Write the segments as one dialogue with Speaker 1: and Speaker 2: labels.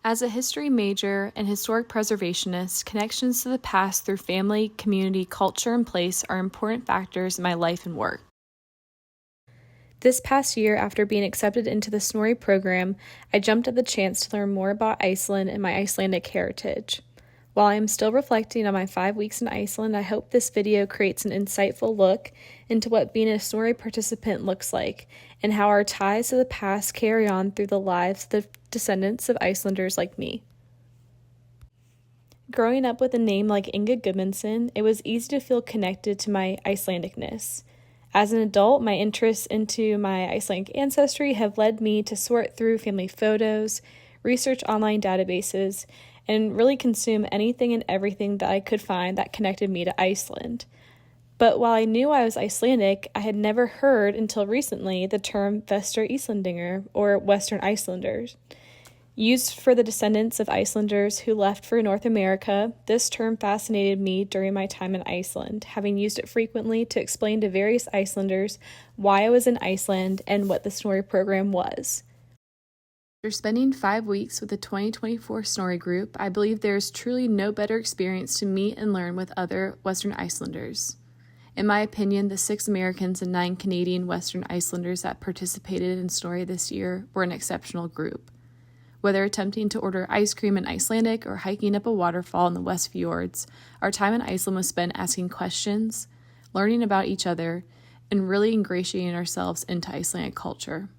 Speaker 1: As a history major and historic preservationist, connections to the past through family, community, culture, and place are important factors in my life and work. This past year, after being accepted into the Snorri Program, I jumped at the chance to learn more about Iceland and my Icelandic heritage. While I am still reflecting on my 5 weeks in Iceland, I hope this video creates an insightful look into what being a Snorri participant looks like and how our ties to the past carry on through the lives of the descendants of Icelanders like me. Growing up with a name like Inga Gudmundsson, it was easy to feel connected to my Icelandicness. As an adult, my interests into my Icelandic ancestry have led me to sort through family photos, research online databases, and really consume anything and everything that I could find that connected me to Iceland. But while I knew I was Icelandic, I had never heard until recently the term Vestur Íslendingar, or Western Icelanders. Used for the descendants of Icelanders who left for North America, this term fascinated me during my time in Iceland, having used it frequently to explain to various Icelanders why I was in Iceland and what the Snorri Program was. After spending 5 weeks with the 2024 Snorri group, I believe there is truly no better experience to meet and learn with other Western Icelanders. In my opinion, the 6 Americans and 9 Canadian Western Icelanders that participated in Snorri this year were an exceptional group. Whether attempting to order ice cream in Icelandic or hiking up a waterfall in the West Fjords, our time in Iceland was spent asking questions, learning about each other, and really ingratiating ourselves into Icelandic culture.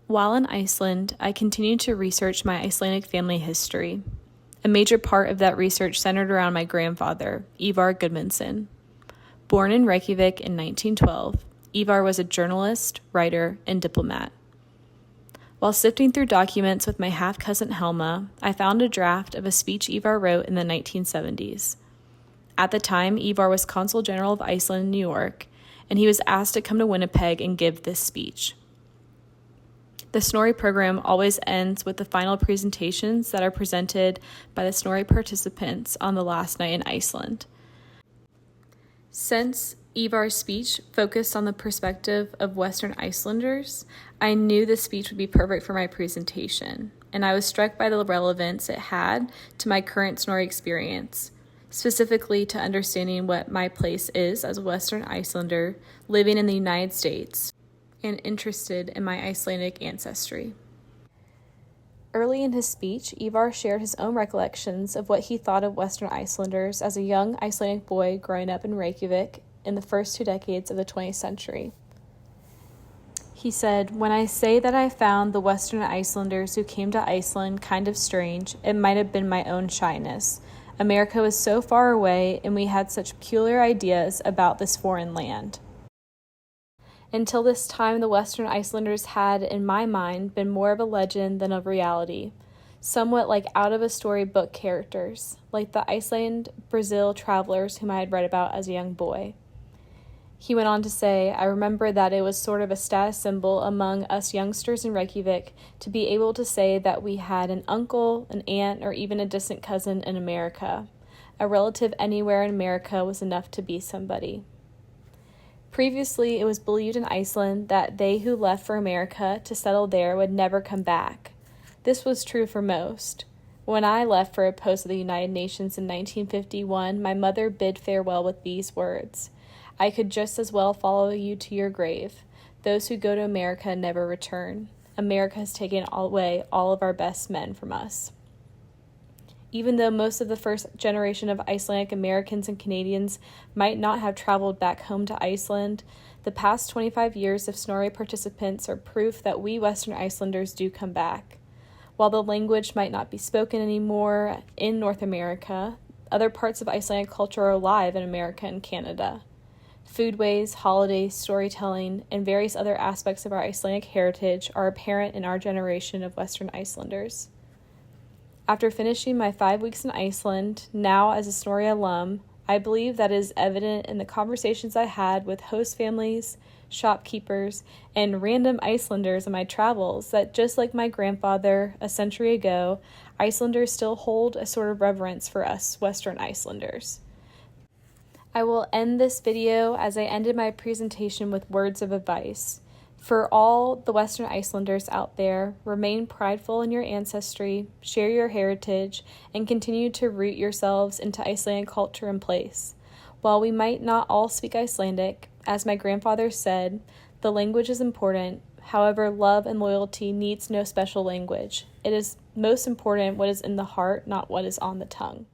Speaker 1: While in Iceland, I continued to research my Icelandic family history. A major part of that research centered around my grandfather, Ivar Gudmundsson. Born in Reykjavik in 1912, Ivar was a journalist, writer, and diplomat. While sifting through documents with my half-cousin Helma, I found a draft of a speech Ivar wrote in the 1970s. At the time, Ivar was Consul General of Iceland in New York, and he was asked to come to Winnipeg and give this speech. The Snorri program always ends with the final presentations that are presented by the Snorri participants on the last night in Iceland. Since Ivar's speech focused on the perspective of Western Icelanders, I knew this speech would be perfect for my presentation, and I was struck by the relevance it had to my current Snorri experience, specifically to understanding what my place is as a Western Icelander living in the United States and interested in my Icelandic ancestry. Early in his speech, Ivar shared his own recollections of what he thought of Western Icelanders as a young Icelandic boy growing up in Reykjavik in the first 2 decades of the 20th century. He said, "When I say that I found the Western Icelanders who came to Iceland kind of strange, it might have been my own shyness. America was so far away, and we had such peculiar ideas about this foreign land. Until this time, the Western Icelanders had, in my mind, been more of a legend than a reality, somewhat like out-of-a-story book characters, like the Iceland-Brazil travelers whom I had read about as a young boy." He went on to say, "I remember that it was sort of a status symbol among us youngsters in Reykjavik to be able to say that we had an uncle, an aunt, or even a distant cousin in America. A relative anywhere in America was enough to be somebody." Previously, it was believed in Iceland that they who left for America to settle there would never come back. This was true for most. When I left for a post at the United Nations in 1951, my mother bid farewell with these words, "I could just as well follow you to your grave. Those who go to America never return. America has taken away all of our best men from us." Even though most of the first generation of Icelandic Americans and Canadians might not have traveled back home to Iceland, the past 25 years of Snorri participants are proof that we Western Icelanders do come back. While the language might not be spoken anymore in North America, other parts of Icelandic culture are alive in America and Canada. Foodways, holidays, storytelling, and various other aspects of our Icelandic heritage are apparent in our generation of Western Icelanders. After finishing my 5 weeks in Iceland, now as a Snorri alum, I believe that is evident in the conversations I had with host families, shopkeepers, and random Icelanders in my travels that just like my grandfather a century ago, Icelanders still hold a sort of reverence for us Western Icelanders. I will end this video as I ended my presentation with words of advice. For all the Western Icelanders out there, remain prideful in your ancestry, share your heritage, and continue to root yourselves into Icelandic culture and place. While we might not all speak Icelandic, as my grandfather said, the language is important. However, love and loyalty needs no special language. It is most important what is in the heart, not what is on the tongue.